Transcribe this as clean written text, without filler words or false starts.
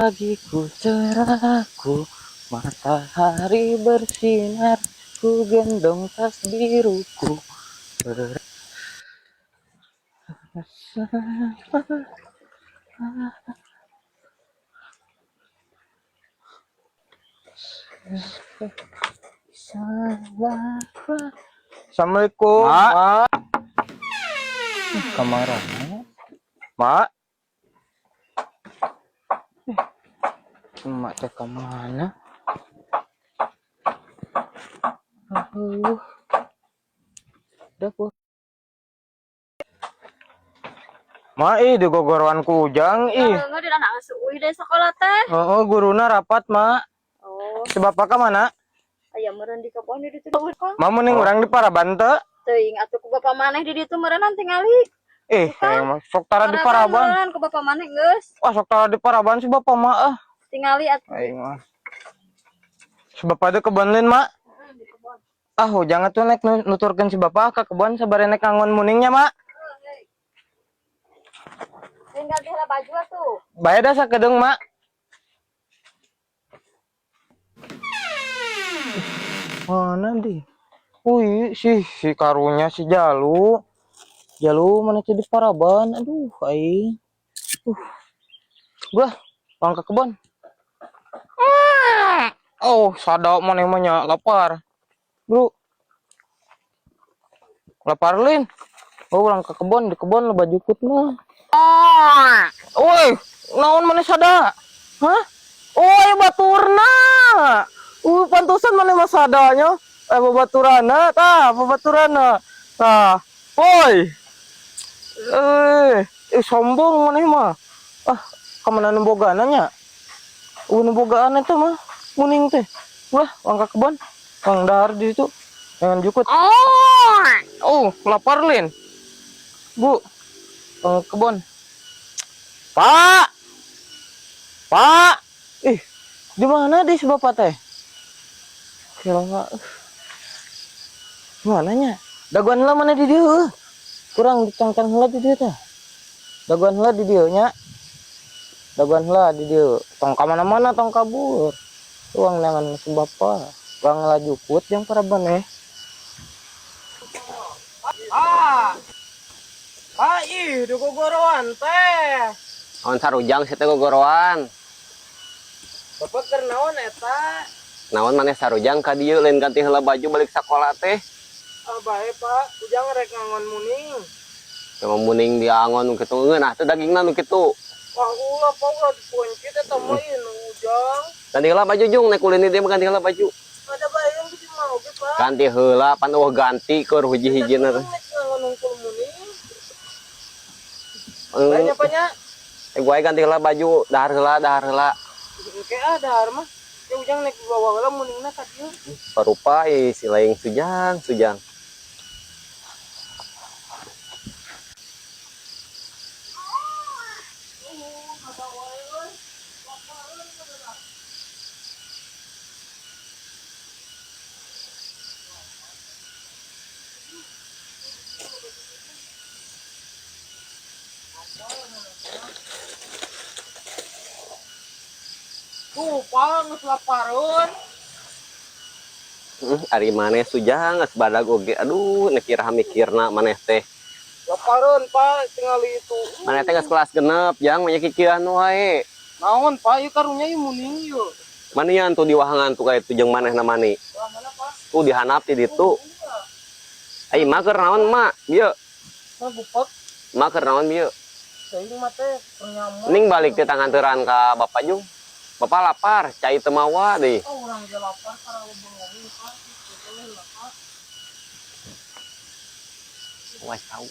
Pagiku cerahku, matahari bersinar, ku gendong tas biruku. Assalamualaikum, Mak. Kamarana, Mak. Mak teh kemana? Dapur. Mak, di gogoroan kujang, Enggak di anak asuh dari sekolah teh. Oh, guruna rapat, Mak. Oh, Sebab apa mana? aya meureun di kebon di ditu Kang. Mau mending orang di Paraban teu? Teuing atuh ku bapak maneh di ditu meureun tingali. Sok tara di Paraban. Meureun ku bapak maneh geus. Wah, sok tara di Paraban si bapak mah Tingali atuh. Aing mah. Si bapak teh kebon leun, Mak. Di kebon. Jangan tuh nek nuturkeun si bapak ke kebon sabare nek ngangon muningnya, Mak. Tinggal di baju atuh. Bae dah sakedeung, Mak. Mana di? Si karunya si Jalu. Jalu mana di Paraban. Aduh, aing. Gua pulang ke kebon. Sada mana emangnya lapar. Bro. Lapar lin. Pulang ke kebon, di kebon lo baju kut mah. Woi, naon mana sada? Hah? Baturna. Pantusan mana mas sadanya? Babaturana, babaturana. Woi. Sombong mana mah. Kemana nembogana nya? Nembogaan itu mah kuning teh. Wah, angka kebon. Kang dahar di situ. Jangan jukut. Lapar lin. Bu, kebon. Pak. Pak. Di mana di si bapak teh? Kira enggak. Mana nya? Daguan heula mana di dieu? Kurang dicangkan heula di dieu teh. Daguan heula di dieu nya. Daguan heula di dieu. Tong ka mana-mana tong kabur. Uang nangan si bapak. Bang lajukut yang Paraban di gogoroan teh. On sarujang situ gogoroan. Bapak keur naon eta? Naon maneh sarujang ka dieu lain ganti heula baju balik sakola teh. Bae Pak, ujang rek ngangon muning. Cuma muning dia angon kitu ngeunah teh dagingna nu kitu. Wah, ulah Pak dikunci teh teh mah ujang. Ganti heula baju jung nek ulin di dieu ganti heula baju. Ada bae yang bisa mau ge Pak. Ganti heula pan ganti keur hiji-hijina teh. Ngangon ungkul muning. Banyak banyak. Gue ganti heula baju, dahar heula. Oke dahar mah. Ya ujang nek bawa heula muningna ka dieu. Parupa si laing sujang. Pak geus lapareun. Ari maneh sujang geus badag oge. Aduh, nek iraha mikirna maneh teh. Lapareun Pak, tingali itu. Maneh teh geus kelas genep, jang nya kikieuhan wae. Naon Pak, ieu karunya ieu muning ieu. Manian tuh di wahangan tuh kayak itu jeung manehna mani. Mana Pak? Tuh dihanap di ditu. Ai mah keur naon mak? Bieu. Mah bupek. Mak keur naon bieu? Teuing mah teh nyamuk. Ning balik teh tanganteran ka Bapak Jung. Bapak lapar, cai teu mawa deui. Urang ge lapar karena bengowi Pak. Wah, tahu.